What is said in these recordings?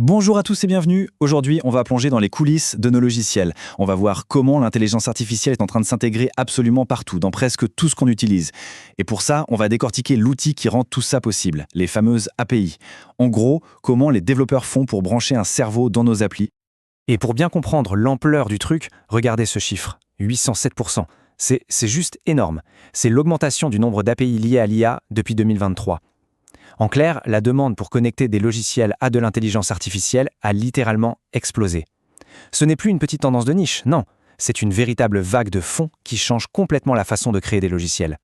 Bonjour à tous et bienvenue. Aujourd'hui, on va plonger dans les coulisses de nos logiciels. On va voir comment l'intelligence artificielle est en train de s'intégrer absolument partout, dans presque tout ce qu'on utilise. Et pour ça, on va décortiquer l'outil qui rend tout ça possible, les fameuses API. En gros, comment les développeurs font pour brancher un cerveau dans nos applis. Et pour bien comprendre l'ampleur du truc, regardez ce chiffre, 807%. C'est juste énorme. C'est l'augmentation du nombre d'API liés à l'IA depuis 2023. En clair, la demande pour connecter des logiciels à de l'intelligence artificielle a littéralement explosé. Ce n'est plus une petite tendance de niche, non. C'est une véritable vague de fond qui change complètement la façon de créer des logiciels.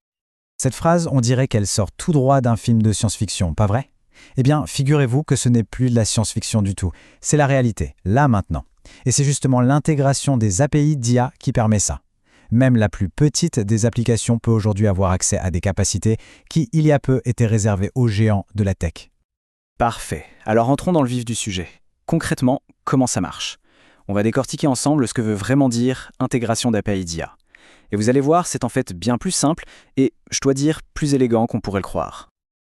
Cette phrase, on dirait qu'elle sort tout droit d'un film de science-fiction, pas vrai? Eh bien, figurez-vous que ce n'est plus de la science-fiction du tout. C'est la réalité, là maintenant. Et c'est justement l'intégration des API d'IA qui permet ça. Même la plus petite des applications peut aujourd'hui avoir accès à des capacités qui, il y a peu, étaient réservées aux géants de la tech. Parfait. Alors entrons dans le vif du sujet. Concrètement, comment ça marche? On va décortiquer ensemble ce que veut vraiment dire intégration d'API d'IA. Et vous allez voir, c'est en fait bien plus simple et, je dois dire, plus élégant qu'on pourrait le croire.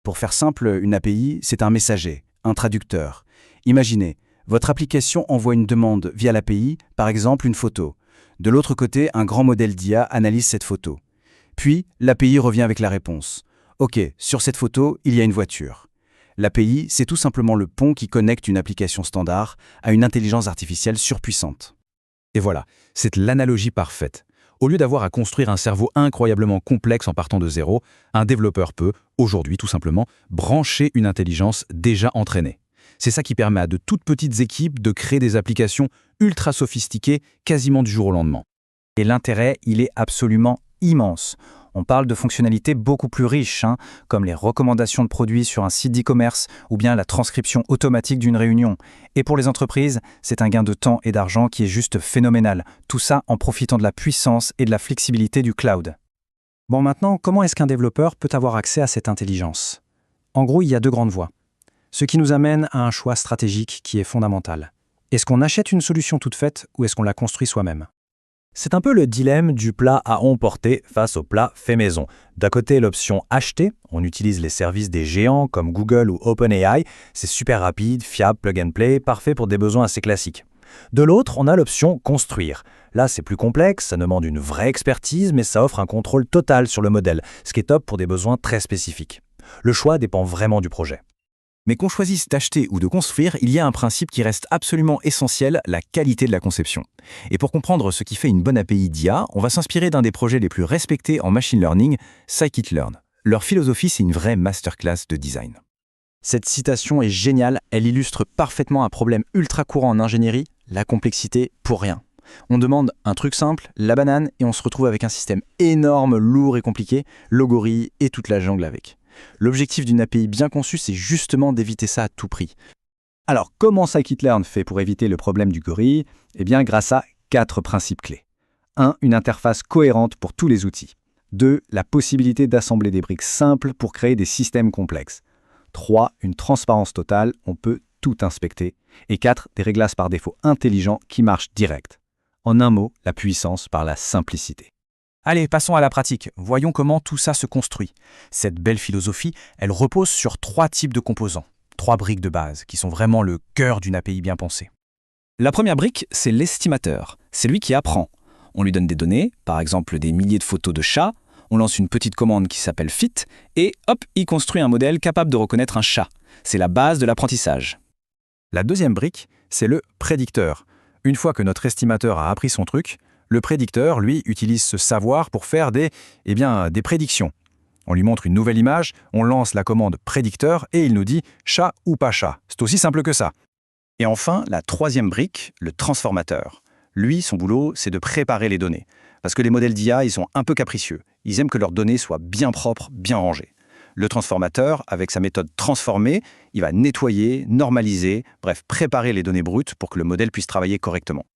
Pour faire simple, une API, c'est un messager, un traducteur. Imaginez, votre application envoie une demande via l'API, par exemple une photo. De l'autre côté, un grand modèle d'IA analyse cette photo. Puis, l'API revient avec la réponse. OK, sur cette photo, il y a une voiture. L'API, c'est tout simplement le pont qui connecte une application standard à une intelligence artificielle surpuissante. Et voilà, c'est l'analogie parfaite. Au lieu d'avoir à construire un cerveau incroyablement complexe en partant de zéro, un développeur peut, aujourd'hui tout simplement, brancher une intelligence déjà entraînée. C'est ça qui permet à de toutes petites équipes de créer des applications ultra sophistiquées quasiment du jour au lendemain. Et l'intérêt, il est absolument immense. On parle de fonctionnalités beaucoup plus riches, comme les recommandations de produits sur un site d'e-commerce ou bien la transcription automatique d'une réunion. Et pour les entreprises, c'est un gain de temps et d'argent qui est juste phénoménal. Tout ça en profitant de la puissance et de la flexibilité du cloud. Bon, maintenant, comment est-ce qu'un développeur peut avoir accès à cette intelligence? En gros, il y a deux grandes voies. Ce qui nous amène à un choix stratégique qui est fondamental. Est-ce qu'on achète une solution toute faite ou est-ce qu'on la construit soi-même? C'est un peu le dilemme du plat à emporter face au plat fait maison. D'un côté, l'option acheter, on utilise les services des géants comme Google ou OpenAI, c'est super rapide, fiable, plug and play, parfait pour des besoins assez classiques. De l'autre, on a l'option construire. Là, c'est plus complexe, ça demande une vraie expertise, mais ça offre un contrôle total sur le modèle, ce qui est top pour des besoins très spécifiques. Le choix dépend vraiment du projet. Mais qu'on choisisse d'acheter ou de construire, il y a un principe qui reste absolument essentiel, la qualité de la conception. Et pour comprendre ce qui fait une bonne API d'IA, on va s'inspirer d'un des projets les plus respectés en machine learning, Scikit-learn. Leur philosophie, c'est une vraie masterclass de design. Cette citation est géniale, elle illustre parfaitement un problème ultra courant en ingénierie, la complexité pour rien. On demande un truc simple, la banane, et on se retrouve avec un système énorme, lourd et compliqué, logorille et toute la jungle avec. L'objectif d'une API bien conçue, c'est justement d'éviter ça à tout prix. Alors, comment Scikit-learn fait pour éviter le problème du gorille? Eh bien, grâce à 4 principes clés. 1. Une interface cohérente pour tous les outils. 2. La possibilité d'assembler des briques simples pour créer des systèmes complexes. 3. Une transparence totale, on peut tout inspecter. Et 4. Des réglages par défaut intelligents qui marchent direct. En un mot, la puissance par la simplicité. Allez, passons à la pratique. Voyons comment tout ça se construit. Cette belle philosophie, elle repose sur 3 types de composants, 3 briques de base, qui sont vraiment le cœur d'une API bien pensée. La première brique, c'est l'estimateur. C'est lui qui apprend. On lui donne des données, par exemple des milliers de photos de chats, on lance une petite commande qui s'appelle fit, et hop, il construit un modèle capable de reconnaître un chat. C'est la base de l'apprentissage. La deuxième brique, c'est le prédicteur. Une fois que notre estimateur a appris son truc, le prédicteur, lui, utilise ce savoir pour faire des prédictions. On lui montre une nouvelle image, on lance la commande prédicteur et il nous dit « chat ou pas chat ». C'est aussi simple que ça. Et enfin, la troisième brique, le transformateur. Lui, son boulot, c'est de préparer les données. Parce que les modèles d'IA, ils sont un peu capricieux. Ils aiment que leurs données soient bien propres, bien rangées. Le transformateur, avec sa méthode transformer, il va nettoyer, normaliser, bref, préparer les données brutes pour que le modèle puisse travailler correctement.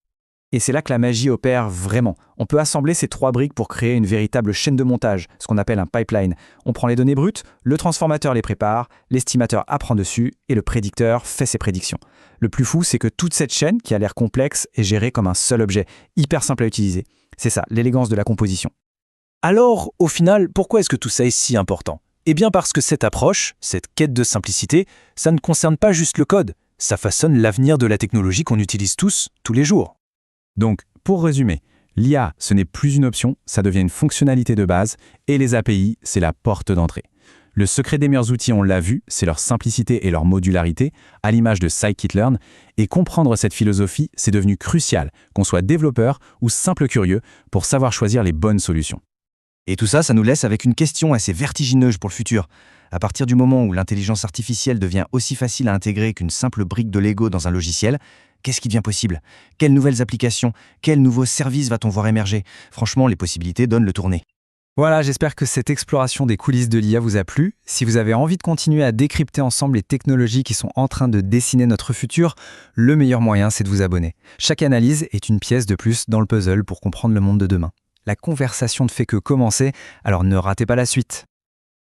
Et c'est là que la magie opère vraiment. On peut assembler ces 3 briques pour créer une véritable chaîne de montage, ce qu'on appelle un pipeline. On prend les données brutes, le transformateur les prépare, l'estimateur apprend dessus et le prédicteur fait ses prédictions. Le plus fou, c'est que toute cette chaîne, qui a l'air complexe, est gérée comme un seul objet, hyper simple à utiliser. C'est ça, l'élégance de la composition. Alors, au final, pourquoi est-ce que tout ça est si important? Eh bien parce que cette approche, cette quête de simplicité, ça ne concerne pas juste le code, Ça façonne l'avenir de la technologie qu'on utilise tous les jours. Donc, pour résumer, l'IA, ce n'est plus une option, ça devient une fonctionnalité de base, et les API, c'est la porte d'entrée. Le secret des meilleurs outils, on l'a vu, c'est leur simplicité et leur modularité, à l'image de Scikit-learn, et comprendre cette philosophie, c'est devenu crucial, qu'on soit développeur ou simple curieux, pour savoir choisir les bonnes solutions. Et tout ça, ça nous laisse avec une question assez vertigineuse pour le futur. À partir du moment où l'intelligence artificielle devient aussi facile à intégrer qu'une simple brique de Lego dans un logiciel, qu'est-ce qui devient possible? Quelles nouvelles applications? Quels nouveaux services va-t-on voir émerger? Franchement, les possibilités donnent le tournis. Voilà, j'espère que cette exploration des coulisses de l'IA vous a plu. Si vous avez envie de continuer à décrypter ensemble les technologies qui sont en train de dessiner notre futur, le meilleur moyen, c'est de vous abonner. Chaque analyse est une pièce de plus dans le puzzle pour comprendre le monde de demain. La conversation ne fait que commencer, alors ne ratez pas la suite.